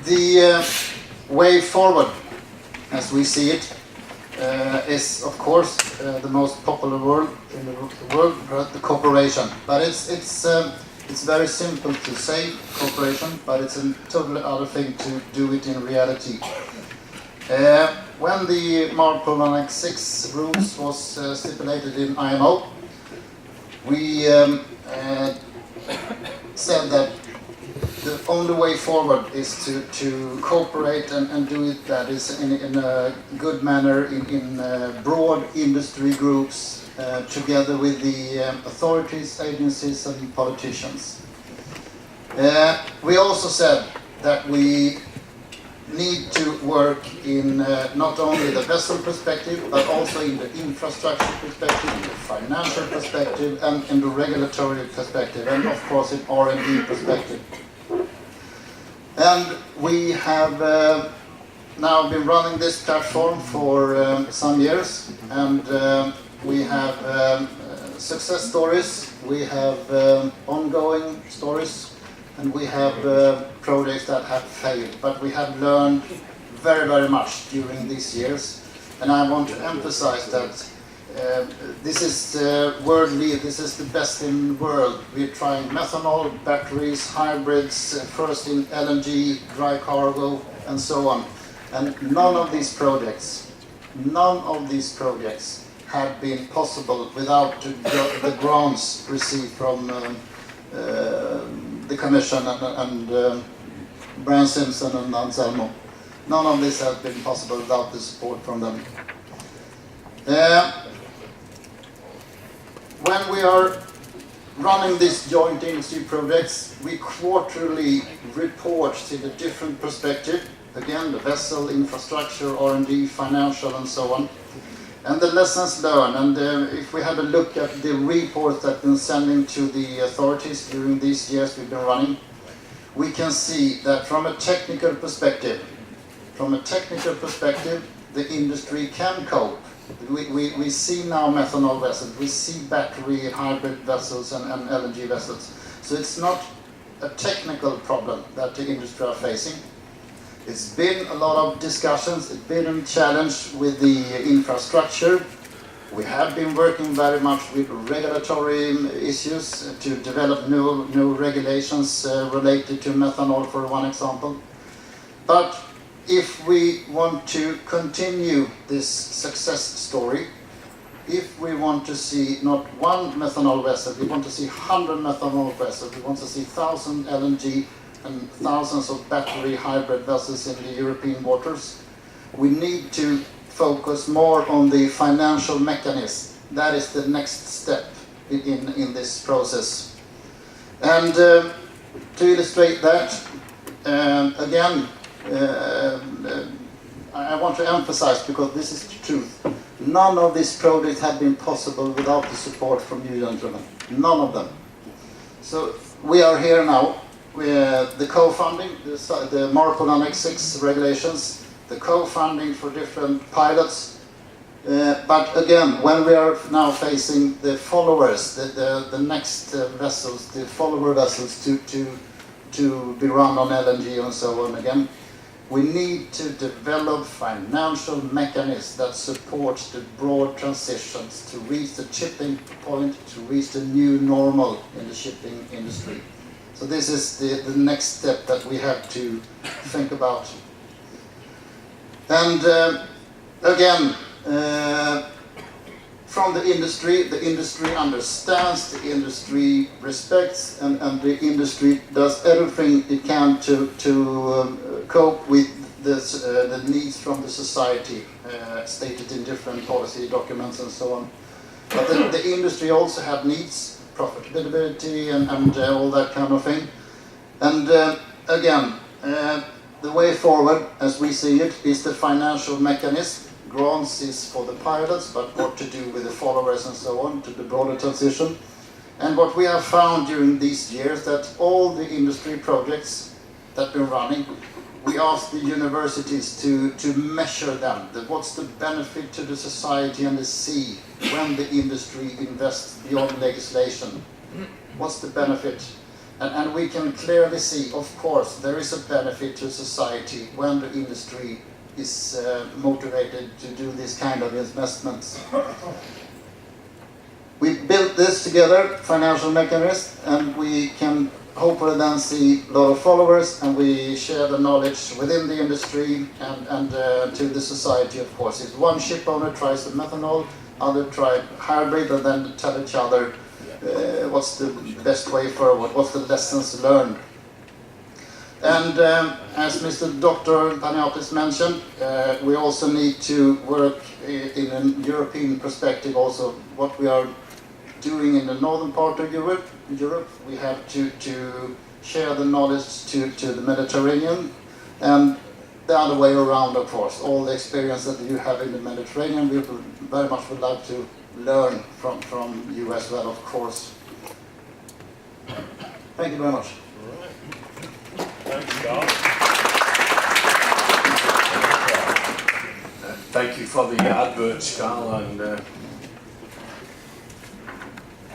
The way forward, as we see it, is of course the most popular word in the world, the cooperation. But it's very simple to say cooperation, but it's a totally other thing to do it in reality. When the MARPOL Annex 6 rules was stipulated in IMO, we said that the only way forward is to cooperate and do it that is in a good manner in broad industry groups together with the authorities, agencies and politicians. We also said that we need to work in not only the vessel perspective but also in the infrastructure perspective, in the financial perspective and in the regulatory perspective and of course in R&D perspective. And we have now been running this platform for some years, and we have success stories, we have ongoing stories, and we have projects that have failed. But we have learned very, very much during these years, and I want to emphasize that this is world lead, this is the best in the world. We're trying methanol, batteries, hybrids, first in LNG, dry cargo, and so on. And none of these projects had been possible without the grants received from the Commission and Brian Simpson and Anselmo. None of this has been possible without the support from them. When we are running these joint industry projects, we quarterly report in a different perspective. Again, the vessel, infrastructure, R&D, financial, and so on. And the lessons learned, and if we have a look at the reports that we've been sending to the authorities during these years we've been running, we can see that from a technical perspective, the industry can cope. We see now methanol vessels, we see battery hybrid vessels and LNG vessels. So it's not a technical problem that the industry are facing. It's been a lot of discussions, it's been a challenge with the infrastructure. We have been working very much with regulatory issues to develop new regulations related to methanol, for one example. But if we want to continue this success story, if we want to see not one methanol vessel, we want to see 100 methanol vessels, we want to see 1,000 LNG and thousands of battery hybrid vessels in the European waters, we need to focus more on the financial mechanism. That is the next step in this process. And to illustrate that, again, I want to emphasize, because this is the truth, none of these projects have been possible without the support from you gentlemen. None of them. So we are here now with the co-funding, the MARPOL Annex 6 regulations, the co-funding for different pilots. But again, when we are now facing the followers, the next vessels, the follower vessels to be run on LNG and so on again, we need to develop financial mechanisms that support the broad transitions to reach the tipping point, to reach the new normal in the shipping industry. So this is the next step that we have to think about. And again, from the industry understands, the industry respects, and the industry does everything it can to cope with this, the needs from the society, stated in different policy documents and so on. But the industry also have needs, profitability and all that kind of thing. And again, the way forward, as we see it, is the financial mechanism. Grants is for the pilots, but what to do with the followers and so on, to the broader transition. And what we have found during these years, that all the industry projects that we're running, we ask the universities to measure them. What's the benefit to the society and the sea when the industry invests beyond legislation? What's the benefit? And we can clearly see, of course, there is a benefit to society when the industry is motivated to do this kind of investments. We built this together, financial mechanism, and we can hopefully then see a lot of followers, and we share the knowledge within the industry and to the society, of course. If one ship owner tries the methanol, other try hybrid, and then tell each other what's the best way forward, what's the lessons learned. And as Mr. Dr. Paniatis mentioned, we also need to work in a European perspective also. What we are doing in the northern part of Europe, we have to share the knowledge to the Mediterranean, and the other way around, of course. All the experience that you have in the Mediterranean, we very much would like to learn from you as well, of course. Thank you very much. Thanks, Carl. Thank you for the adverts, Carl. And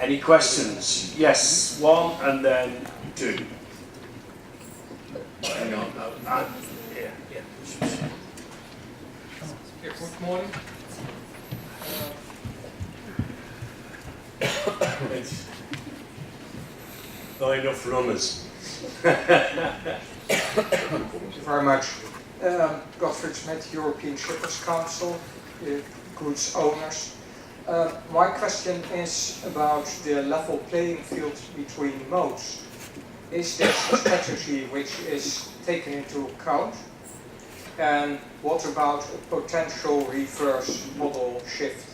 any questions? Yes, one and then two. Hang on. Yeah. Good morning. It's not enough runners. Thank you very much. Godfried Smit, European Shippers Council, goods owners. My question is about the level playing field between modes. Is this a strategy which is taken into account? And what about a potential reverse model shift?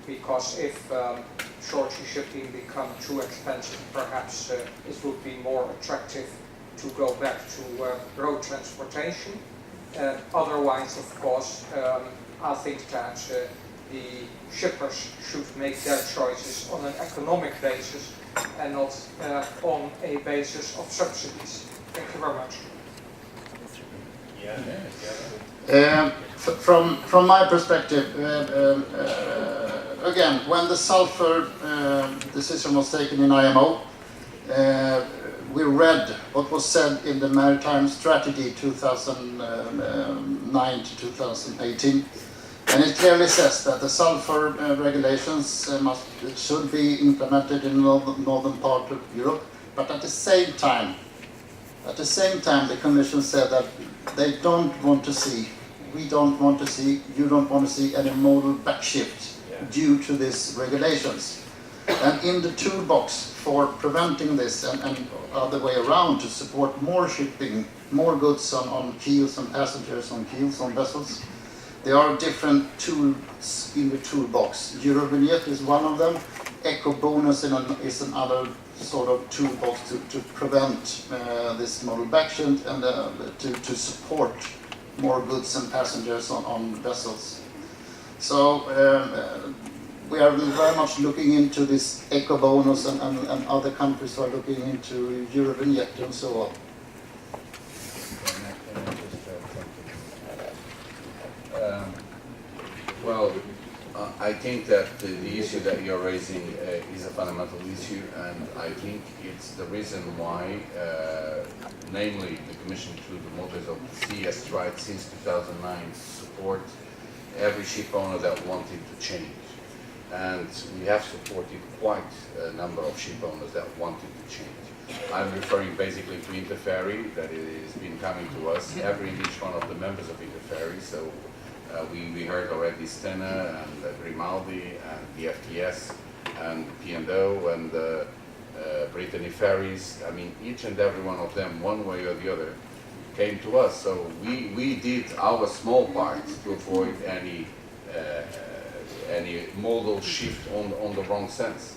Because if short sea shipping becomes too expensive, perhaps it would be more attractive to go back to road transportation. Otherwise, of course, I think that the shippers should make their choices on an economic basis and not on a basis of subsidies. Thank you very much. From my perspective, again, when the sulfur decision was taken in IMO, we read what was said in the Maritime Strategy 2009 to 2018, and it clearly says that the sulfur regulations should be implemented in the northern part of Europe, but at the same time, the Commission said that they don't want to see, we don't want to see, you don't want to see any modal backshift due to these regulations. And in the toolbox for preventing this and other way around to support more shipping, more goods on keels and passengers on keels on vessels, there are different tools in the toolbox. Eurovignette is one of them. Eco bonus is another sort of toolbox to prevent this modal backshift and to support more goods and passengers on vessels. So we are very much looking into this eco bonus, and other countries are looking into Eurovignette and so on. Well, I think that the issue that you're raising is a fundamental issue, and I think it's the reason why, namely the Commission through the Motors of the Sea has tried since 2009 to support every ship owner that wanted to change. And we have supported quite a number of ship owners that wanted to change. I'm referring basically to Interferry, that it has been coming to us, every and each one of the members of Interferry. So we heard already Stena and Grimaldi and the FTS and P&O and Brittany Ferries. I mean, each and every one of them, one way or the other, came to us. So we did our small part to avoid any modal shift on the wrong sense.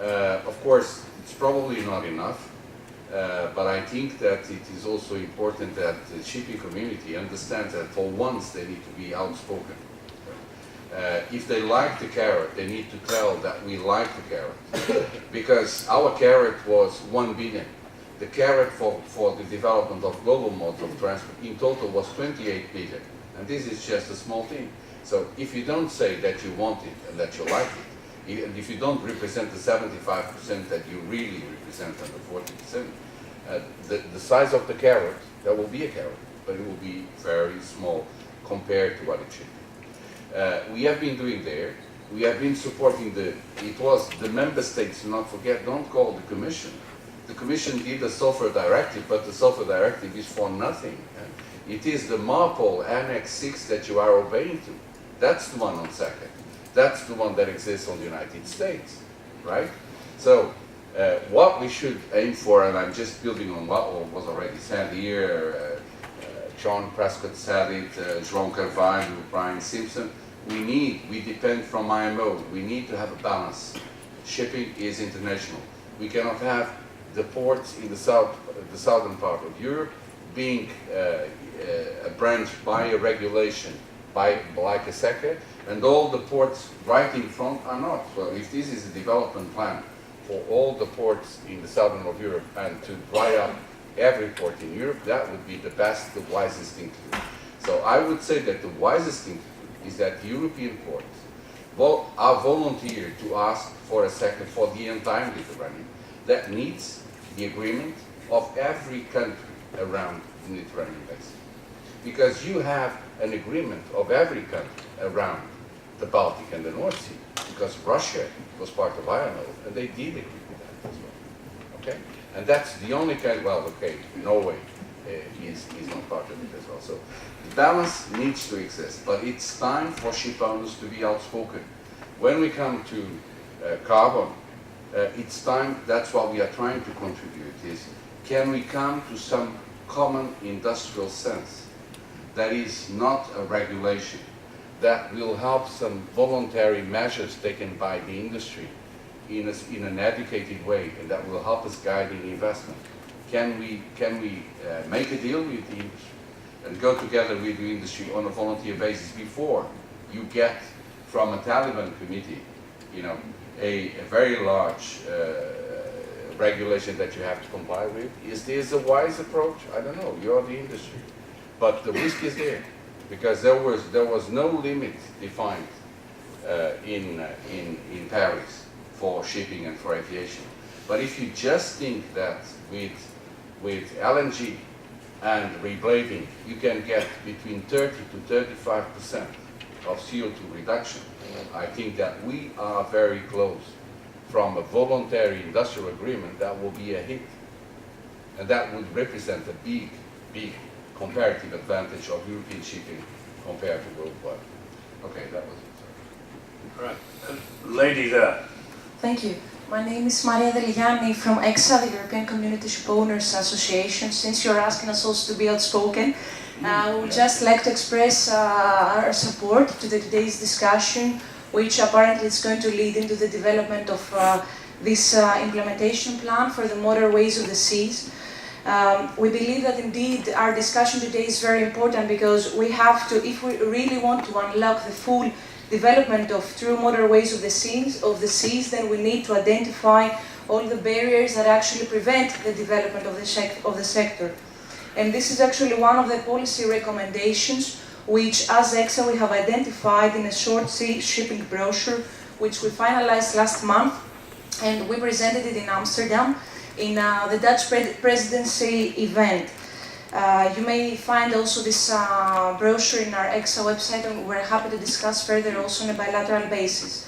Of course, it's probably not enough, but I think that it is also important that the shipping community understands that for once they need to be outspoken. If they like the carrot, they need to tell that we like the carrot, because our carrot was 1 billion. The carrot for the development of global modes of transport in total was 28 billion, and this is just a small thing. So if you don't say that you want it and that you like it, And if you don't represent the 75% that you really represent and the 40%, the size of the carrot, there will be a carrot, but it will be very small compared to what it should be. We have been doing there. We have been supporting it was the member states, do not forget, don't call the Commission. The Commission did the sulfur directive, but the sulfur directive is for nothing. It is the MARPOL Annex 6 that you are obeying to. That's the one on second. That's the one that exists on the United States, right? So what we should aim for, and I'm just building on what was already said here, John Prescott said it, João Carvalho, Brian Simpson, we depend from IMO, we need to have a balance. Shipping is international. We cannot have the ports in the southern part of Europe being branched by a regulation, like a SECA, and all the ports right in front are not. So if this is a development plan for all the ports in the southern of Europe and to dry up every port in Europe, that would be the best, the wisest thing to do. So I would say that the wisest thing to do is that European ports are volunteered to ask for a SECA for the entire Mediterranean that needs the agreement of every country around the Mediterranean basin. Because you have an agreement of every country around the Baltic and the North Sea, because Russia was part of IMO, and they did agree with that as well. Okay? And that's the only kind, well, okay, Norway is not part of it as well. So the balance needs to exist, but it's time for ship owners to be outspoken. When we come to carbon, it's time, that's what we are trying to contribute, is can we come to some common industrial sense that is not a regulation, that will help some voluntary measures taken by the industry in an educated way, and that will help us guide in investment. Can we make a deal with the industry and go together with the industry on a volunteer basis before you get from a Taliban committee, you know, a very large regulation that you have to comply with? Is this a wise approach? I don't know. You're the industry, but the risk is there because there was no limit defined in Paris for shipping and for aviation. But if you just think that with LNG and reblading, you can get between 30 to 35% of CO2 reduction, I think that we are very close from a voluntary industrial agreement that will be a hit. And that would represent a big, big comparative advantage of European shipping compared to worldwide. Okay, that was it. All right. Lady there. Thank you. My name is Maria Deligiani from EXA, the European Community Ship Owners Association. Since you're asking us also to be outspoken, we would just like to express our support to today's discussion, which apparently is going to lead into the development of this implementation plan for the motorways of the seas. We believe that indeed our discussion today is very important because we have to, if we really want to unlock the full development of true motorways of the seas, then we need to identify all the barriers that actually prevent the development of the sector. And this is actually one of the policy recommendations which, as EXA, we have identified in a short sea shipping brochure, which we finalized last month, and we presented it in Amsterdam in the Dutch presidency event. You may find also this brochure in our EXA website, and we're happy to discuss further also on a bilateral basis.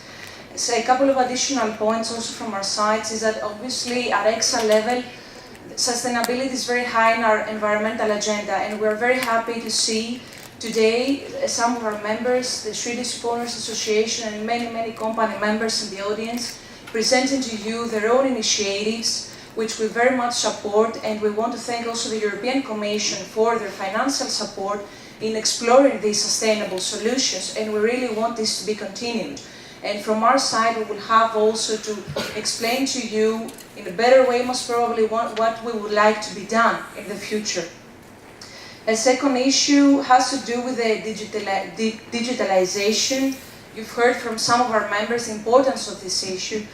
So a couple of additional points also from our sides is that obviously at EXA level, sustainability is very high in our environmental agenda, and we're very happy to see today some of our members, the Swedish Ship Owners Association, and many company members in the audience presenting to you their own initiatives, which we very much support, and we want to thank also the European Commission for their financial support in exploring these sustainable solutions, and we really want this to be continued. And from our side, we will have also to explain to you in a better way, most probably, what we would like to be done in the future. A second issue has to do with the digitalization. You've heard from some of our members the importance of this issue,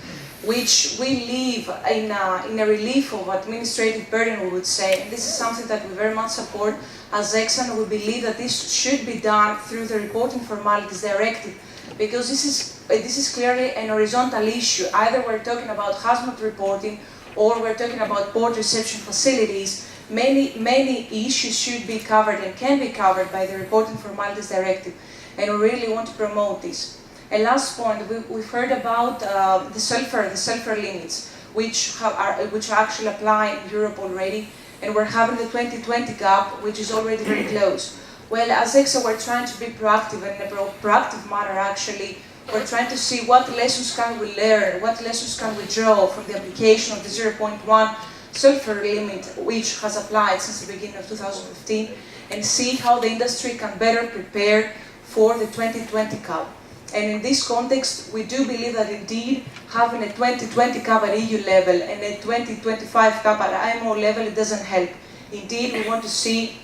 which we leave in a relief of administrative burden, we would say. And this is something that we very much support as EXA, and we believe that this should be done through the reporting formalities directive because this is clearly an horizontal issue. Either we're talking about hazmat reporting or we're talking about port reception facilities. Many issues should be covered and can be covered by the Reporting Formalities Directive, and we really want to promote this. And last point, we've heard about the sulfur limits, which actually apply in Europe already, and we're having the 2020 gap, which is already very close. Well, as EXA, we're trying to be proactive, and in a proactive manner, actually, we're trying to see what lessons can we learn, what lessons can we draw from the application of the 0.1 sulfur limit, which has applied since the beginning of 2015, and see how the industry can better prepare for the 2020 CAP. And in this context, we do believe that indeed having a 2020 CAP at EU level and a 2025 CAP at IMO level, it doesn't help. Indeed, we want to see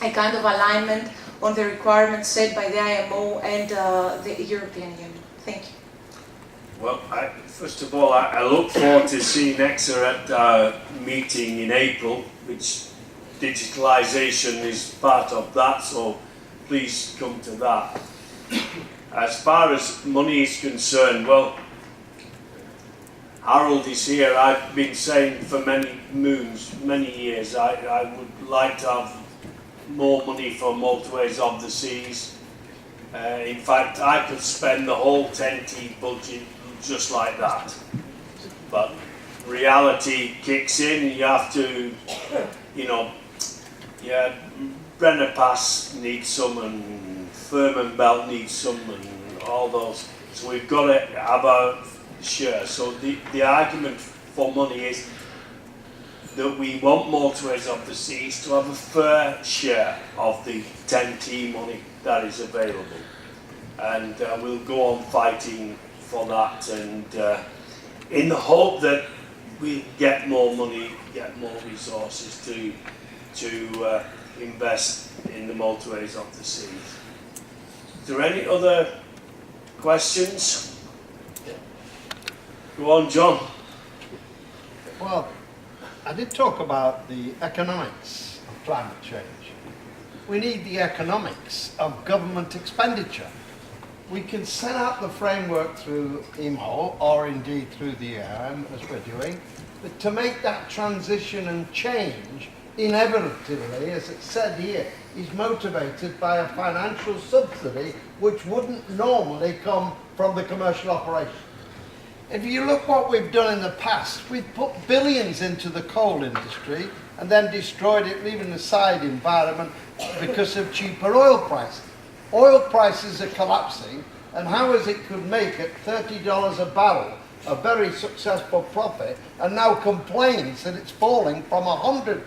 a kind of alignment on the requirements set by the IMO and the European Union. Thank you. Well, first of all, I look forward to seeing EXA at our meeting in April, which digitalisation is part of that, so please come to that. As far as money is concerned, well, Harold is here. I've been saying for many years, I would like to have more money for motorways of the seas. In fact, I could spend the whole 10T budget just like that. But reality kicks in, you have to, Brenner Pass needs some, and Furman Belt needs some, and all those. So we've got to have a share. So the argument for money is that we want motorways of the seas to have a fair share of the 10T money that is available. And we'll go on fighting for that, and in the hope that we get more money, get more resources to invest in the motorways of the seas. Is there any other questions? Go on, John. Well, I did talk about the economics of climate change. We need the economics of government expenditure. We can set out the framework through IMO, or indeed through the ERM, as we're doing, but to make that transition and change, inevitably, as it's said here, is motivated by a financial subsidy which wouldn't normally come from the commercial operation. If you look what we've done in the past, we've put billions into the coal industry and then destroyed it, leaving aside environment because of cheaper oil prices. Oil prices are collapsing, and how is it could make at $30 a barrel a very successful profit, and now complains that it's falling from $100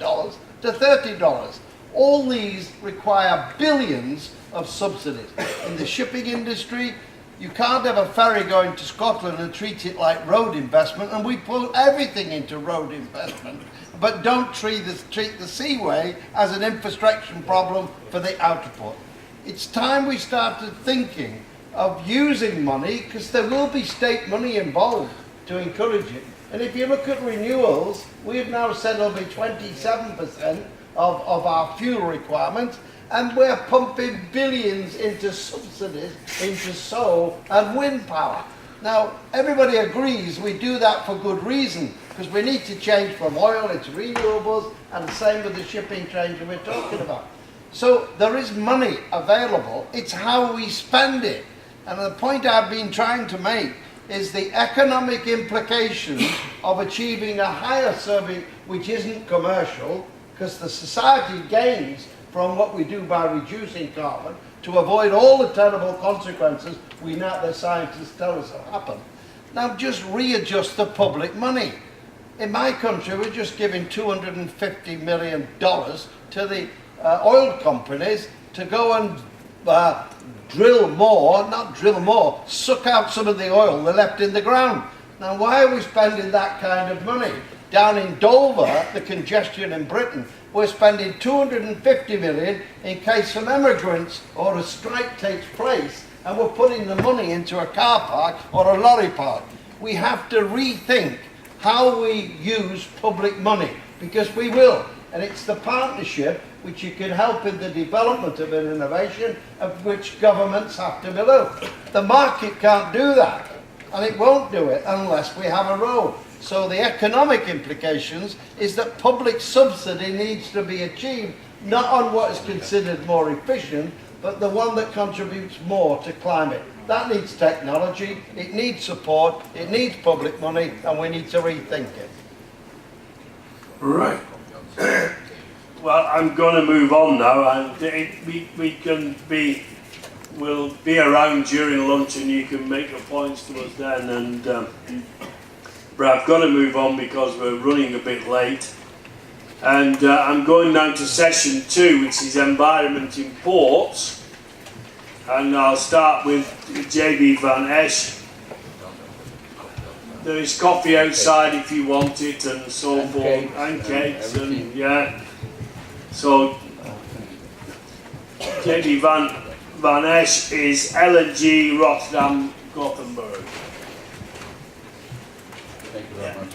to $30. All these require billions of subsidies. In the shipping industry, you can't have a ferry going to Scotland and treat it like road investment, and we put everything into road investment, but don't treat the seaway as an infrastructure problem for the outer port. It's time we started thinking of using money, because there will be state money involved to encourage it. And if you look at renewals, we've now said it'll be 27% of our fuel requirements, and we're pumping billions into subsidies, into solar and wind power. Now, everybody agrees we do that for good reason, because we need to change from oil into renewables, and the same with the shipping change that we're talking about. So there is money available, it's how we spend it. And the point I've been trying to make is the economic implications of achieving a higher service which isn't commercial, because the society gains from what we do by reducing carbon to avoid all the terrible consequences we know the scientists tell us will happen. Now just readjust the public money. In my country, we're just giving $250 million to the oil companies to go and suck out some of the oil they left in the ground. Now why are we spending that kind of money? Down in Dover, the congestion in Britain, we're spending $250 million in case some immigrants or a strike takes place, and we're putting the money into a car park or a lorry park. We have to rethink how we use public money, because we will. And it's the partnership which you can help in the development of an innovation of which governments have to below. The market can't do that, and it won't do it unless we have a role. So the economic implications is that public subsidy needs to be achieved, not on what is considered more efficient, but the one that contributes more to climate. That needs technology, it needs support, it needs public money, and we need to rethink it. Right. Well, I'm going to move on now, and we'll be around during lunch, and you can make your points to us then. And but I've got to move on because we're running a bit late. And I'm going now to session 2, which is environment in ports. And I'll start with JB Van Esch. There is coffee outside if you want it, and so forth, and cakes, and yeah. So JB Van Esch is LNG Rotterdam Gothenburg. Thank you very much.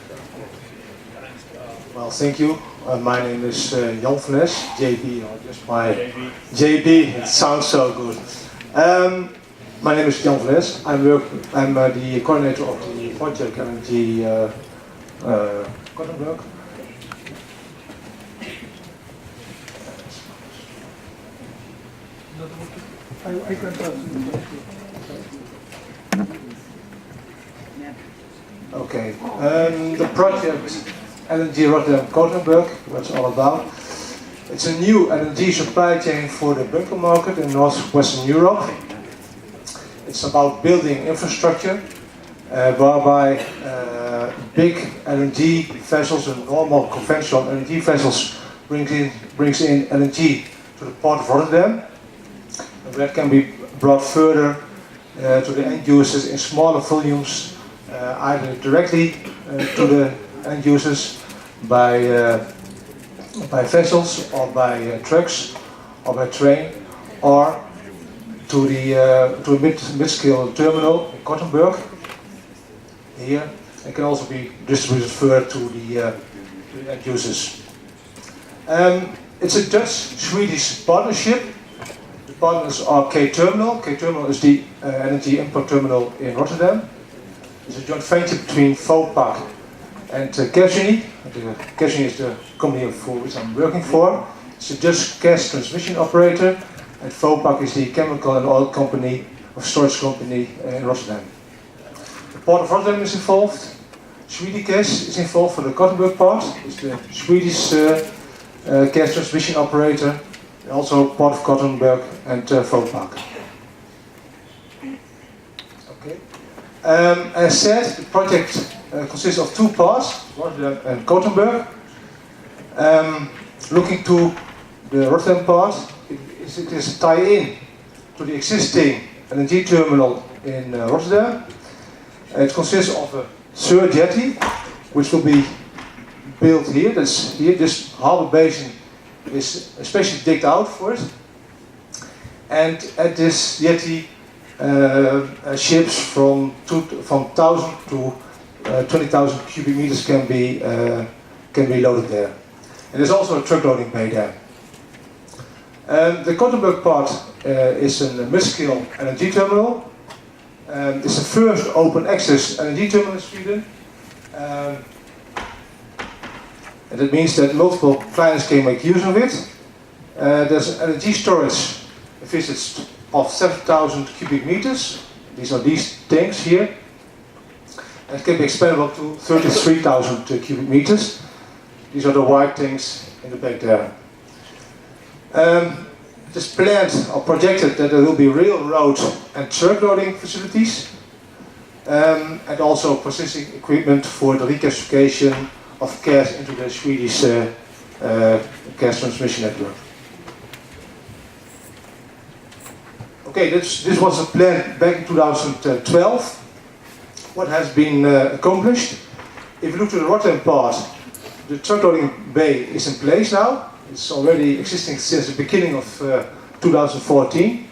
Well, thank you. My name is Jan van Es, JB, or just my JB. JB. It sounds so good. My name is Jan van Es. I'm the coordinator of the project LNG Gothenburg. Okay. The project LNG Rotterdam Gothenburg, what's all about. It's a new LNG supply chain for the bunker market in northwestern Europe. It's about building infrastructure whereby big LNG vessels and normal conventional LNG vessels brings in LNG to the port of Rotterdam. And that can be brought further to the end users in smaller volumes, either directly to the end users by vessels or by trucks or by train, or to a mid-scale terminal in Gothenburg. Here, it can also be distributed further to the end users. It's a Dutch-Swedish partnership. The partners are K-Terminal. K-Terminal is the energy import terminal in Rotterdam. It's a joint venture between Vopak and Gasunie. Gasunie is the company for which I'm working for. It's a Dutch gas transmission operator, and Vopak is the chemical and oil company or storage company in Rotterdam. The Port of Rotterdam is involved. Swedegas is involved for the Gothenburg part. It's the Swedish gas transmission operator, and also Port of Gothenburg and Vopak. Okay. As said, the project consists of 2 parts, Rotterdam and Gothenburg. Looking to the Rotterdam part, it is a tie-in to the existing LNG terminal in Rotterdam. It consists of a third jetty, which will be built here. That's here. This harbour basin is especially digged out for it. And at this jetty, ships from 1,000 to 20,000 cubic meters can be loaded there. And there's also a truck loading bay there. The Gothenburg part is a mid-scale LNG terminal. It's the first open access LNG terminal in Sweden. And that means that multiple clients can make use of it. There's an LNG storage visits of 7,000 cubic meters. These are these tanks here. And it can be expandable to 33,000 cubic meters. These are the white tanks in the back there. It is planned or projected that there will be railroad and truck loading facilities, and also processing equipment for the regasification of gas into the Swedish gas transmission network. Okay, this was a plan back in 2012. What has been accomplished? If you look to the Rotterdam part, the truck loading bay is in place now. It's already existing since the beginning of 2014.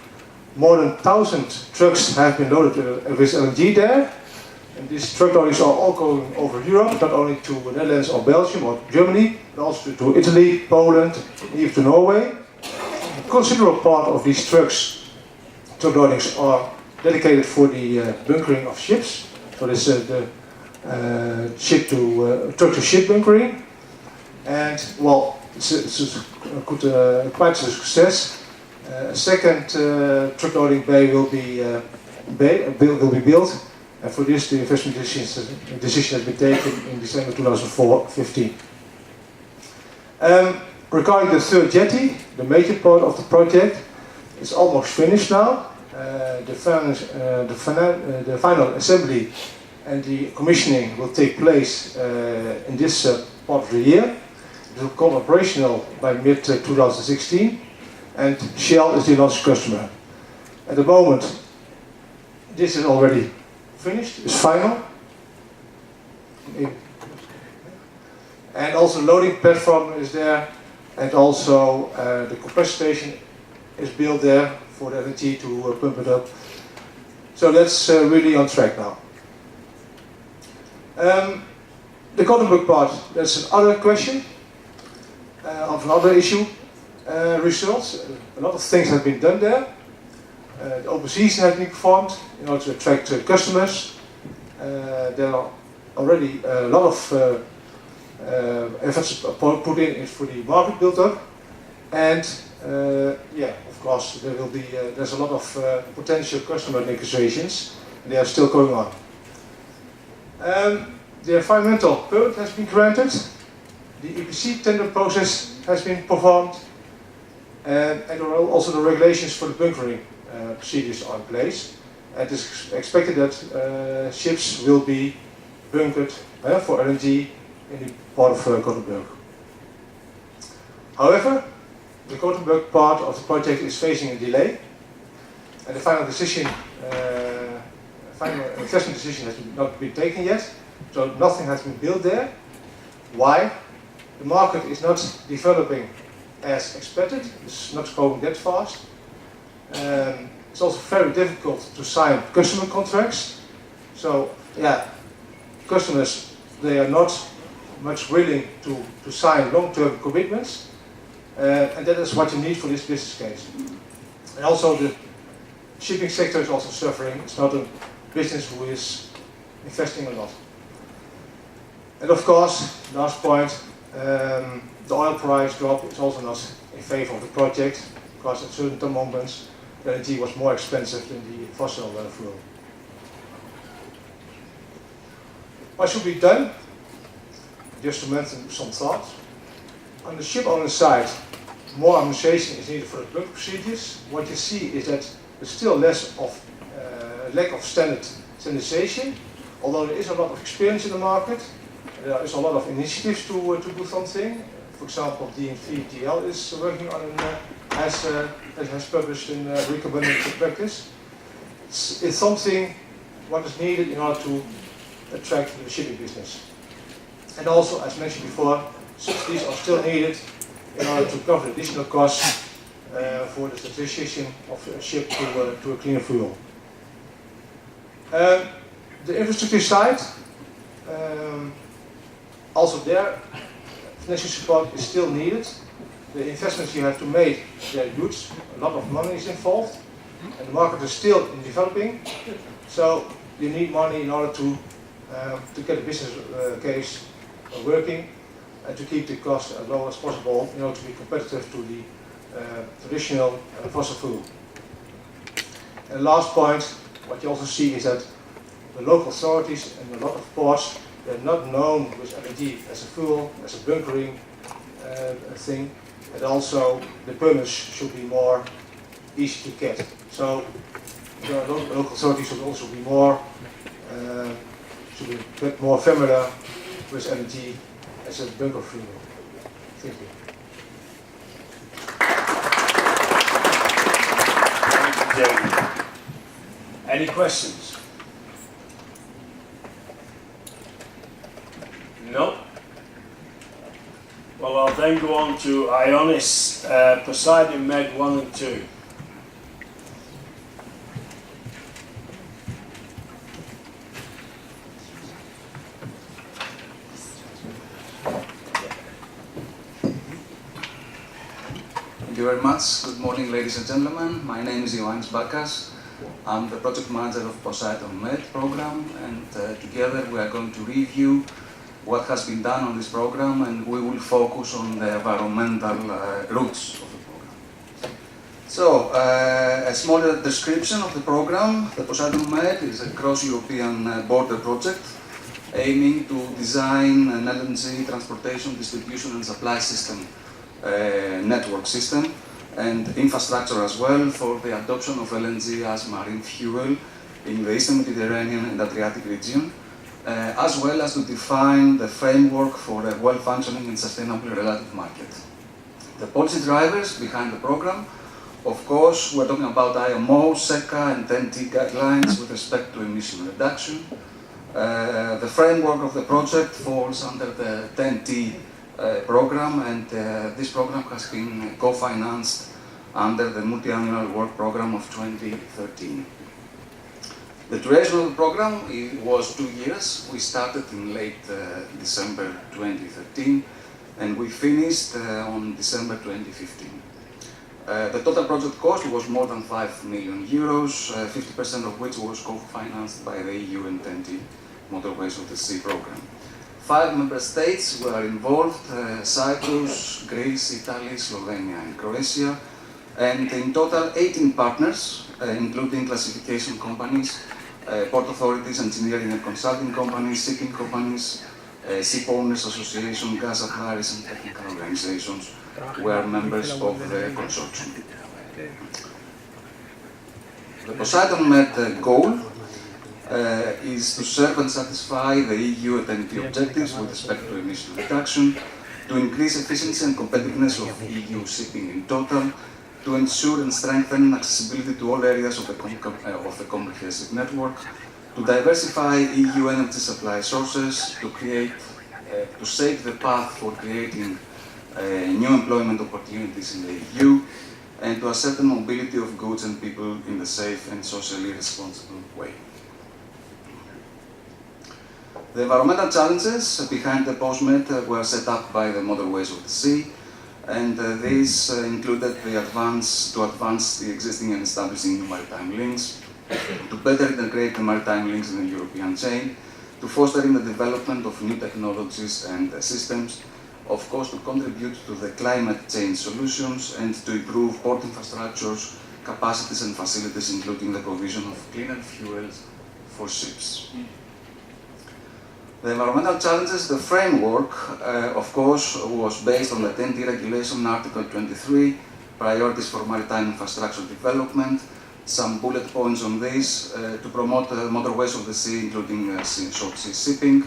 More than 1,000 trucks have been loaded with LNG there. And these truck loadings are all going over Europe, not only to the Netherlands or Belgium or Germany, but also to Italy, Poland, even to Norway. A considerable part of these truck loadings are dedicated for the bunkering of ships. So this is the truck-to-ship bunkering. And well, it's quite a success. A second truck loading bay will be built. And for this, the investment decision has been taken in December 2015. Regarding the third jetty, the major part of the project is almost finished now. The final assembly and the commissioning will take place in this part of the year. It will become operational by mid-2016, and Shell is the launch customer. At the moment, this is already finished, it's final. And also the loading platform is there, and also the compressor station is built there for the LNG to pump it up. So that's really on track now. The Gothenburg part, that's another question of another issue. Results, a lot of things have been done there. The open season has been performed in order to attract customers. There are already a lot of efforts put in for the market build-up, and yeah, of course, there will be there's a lot of potential customer negotiations, and they are still going on. The environmental permit has been granted. The EPC tender process has been performed, and also the regulations for the bunkering procedures are in place. And it is expected that ships will be bunkered for LNG in the part of Gothenburg. However, the Gothenburg part of the project is facing a delay, and the final investment decision has not been taken yet, so nothing has been built there. Why? The market is not developing as expected, it's not going that fast. It's also very difficult to sign customer contracts. So yeah, customers, they are not much willing to sign long-term commitments. And that is what you need for this business case. And also the shipping sector is also suffering. It's not a business who is investing a lot. And of course, last point, the oil price drop is also not in favor of the project, because at certain moments the LNG was more expensive than the fossil fuel. What should be done? Just to mention some thoughts. On the ship owner side, more administration is needed for the bunker procedures. What you see is that there's still less of lack of standardization, although there is a lot of experience in the market. There is a lot of initiatives to do something. For example, DNV is working on has published in Recombinant Practice. It's something what is needed in order to attract the shipping business. And also, as mentioned before, subsidies are still needed in order to cover additional costs for the transition of a ship to a cleaner fuel. The infrastructure side, also there, financial support is still needed. The investments you have to make, they're huge. A lot of money is involved, and the market is still in developing. So you need money in order to get a business case working and to keep the cost as low as possible in order to be competitive to the traditional fossil fuel. And last point, what you also see is that the local authorities and a lot of ports, they're not known with LNG as a fuel, as a bunkering thing, and also the permits should be more easy to get. So the local authorities should also be more should be a bit more familiar with LNG as a bunker fuel. Thank you. Thank you, David. Any questions? No? Well, I'll then go on to Ionis, Poseidon Med 1 and 2. you very much. Good morning, ladies and gentlemen. My name is Ioannis Bakas. I'm the project manager of Poseidon Med program, and together we are going to review what has been done on this program, and we will focus on the environmental roots of the program. So, a smaller description of the program. The Poseidon Med is a cross-European border project aiming to design an LNG transportation, distribution and supply system, network system, and infrastructure as well for the adoption of LNG as marine fuel in the Eastern Mediterranean and Adriatic region, as well as to define the framework for a well-functioning and sustainable relative market. The policy drivers behind the program, of course, we're talking about IMO, SECA and TEN-T guidelines with respect to emission reduction. The framework of the project falls under the TEN-T program, and this program has been co-financed under the multi-annual work program of 2013. The duration of the program was 2 years. We started in late December 2013, and we finished on December 2015. The total project cost was more than 5 million euros, 50% of which was co-financed by the EU and TEN-T Motorways of the Sea program. 5 member states were involved, Cyprus, Greece, Italy, Slovenia and Croatia, and in total 18 partners, including classification companies, port authorities, engineering and consulting companies, shipping companies, ship owners association, gas suppliers and technical organizations were members of the consortium. The Poseidon Med goal is to serve and satisfy the EU and TEN-T objectives with respect to emission reduction, to increase efficiency and competitiveness of EU shipping in total, to ensure and strengthen accessibility to all areas of the comprehensive network, to diversify EU energy supply sources, to shape the path for creating new employment opportunities in the EU, and to ascertain mobility of goods and people in a safe and socially responsible way. The environmental challenges behind the POSMED were set up by the Motorways of the Sea, and these included to advance the existing and establishing new maritime links, to better integrate the maritime links in the European chain, to fostering the development of new technologies and systems, of course to contribute to the climate change solutions, and to improve port infrastructures, capacities and facilities, including the provision of cleaner fuels for ships. The environmental challenges, the framework, of course, was based on the TEN-T regulation, Article 23, priorities for maritime infrastructure development, some bullet points on this, to promote motorways of the sea, including short sea shipping,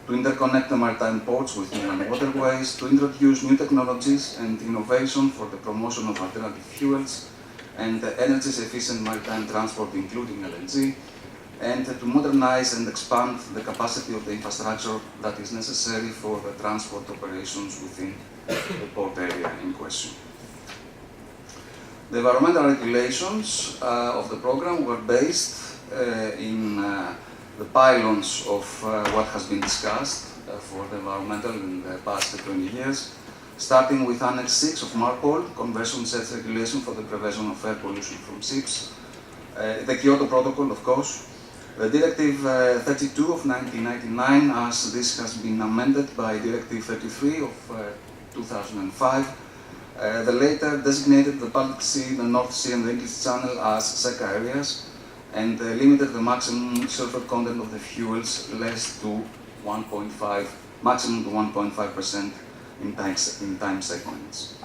to interconnect the maritime ports with inland waterways, to introduce new technologies and innovation for the promotion of alternative fuels and energy-efficient maritime transport, including LNG, and to modernize and expand the capacity of the infrastructure that is necessary for the transport operations within the port area in question. The environmental regulations of the program were based in the pylons of what has been discussed for the environmental in the past 20 years, starting with Annex 6 of MARPOL, Conversion Sets Regulation for the Prevention of Air Pollution from Ships, the Kyoto Protocol, of course, the Directive 32 of 1999, as this has been amended by Directive 33 of 2005, the later designated the Baltic Sea, the North Sea and the English Channel as SECA areas, and limited the maximum sulfur content of the fuels less to 1.5, maximum to 1.5% in time segments.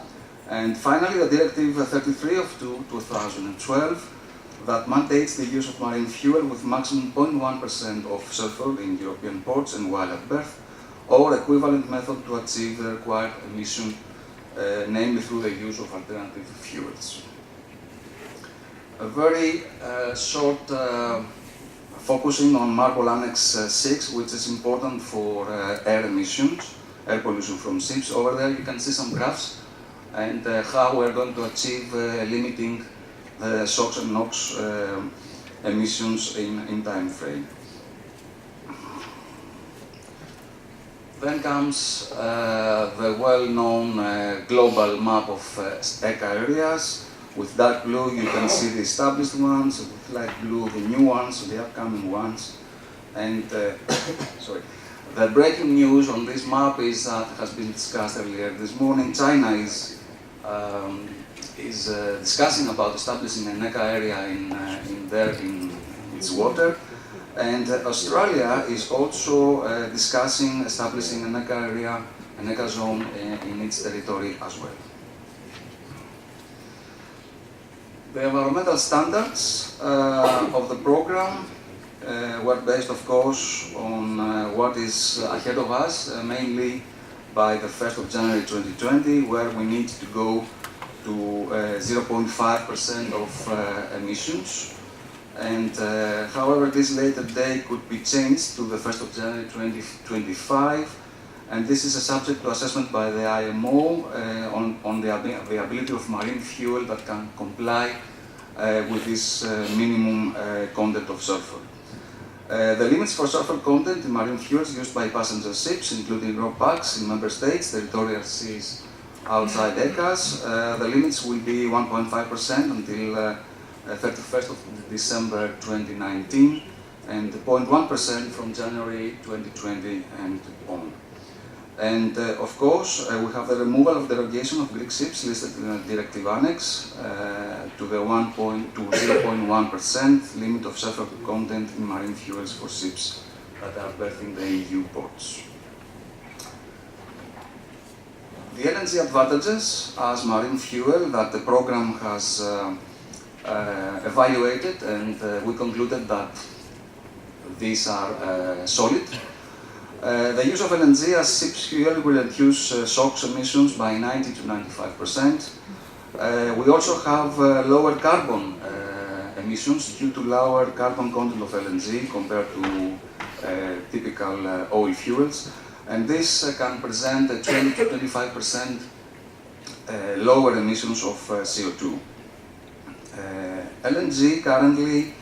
And finally, the Directive 33 of 2012 that mandates the use of marine fuel with maximum 0.1% of sulfur in European ports and while at berth, or equivalent method to achieve the required emission, namely through the use of alternative fuels. A very short focusing on MARPOL Annex 6, which is important for air emissions, air pollution from ships. Over there you can see some graphs and how we're going to achieve limiting the SOx and NOx emissions in time frame. Then comes the well-known global map of ECA areas. With dark blue you can see the established ones, with light blue the new ones, the upcoming ones. And sorry. The breaking news on this map is that has been discussed earlier this morning. China is discussing about establishing an ECA area in its water, and Australia is also discussing establishing an ECA area, an ECA zone in its territory as well. The environmental standards of the program were based, of course, on what is ahead of us, mainly by the 1st of January 2020, where we need to go to 0.5% of emissions. And however, this later date could be changed to the 1st of January 2025, and this is a subject to assessment by the IMO on the availability of marine fuel that can comply with this minimum content of sulfur. The limits for sulfur content in marine fuels used by passenger ships, including RoPax in member states, territorial seas outside ECAs, the limits will be 1.5% until 31st of December 2019 and 0.1% from January 2020 and on. And of course, we have the removal of derogation of Greek ships listed in the directive annex to the 0.1% limit of sulfur content in marine fuels for ships that are berthing the EU ports. The LNG advantages as marine fuel that the program has evaluated, and we concluded that these are solid. The use of LNG as ship's fuel will reduce SOx emissions by 90 to 95%. We also have lower carbon emissions due to lower carbon content of LNG compared to typical oil fuels. And this can present a 20 to 25% lower emissions of CO2. LNG currently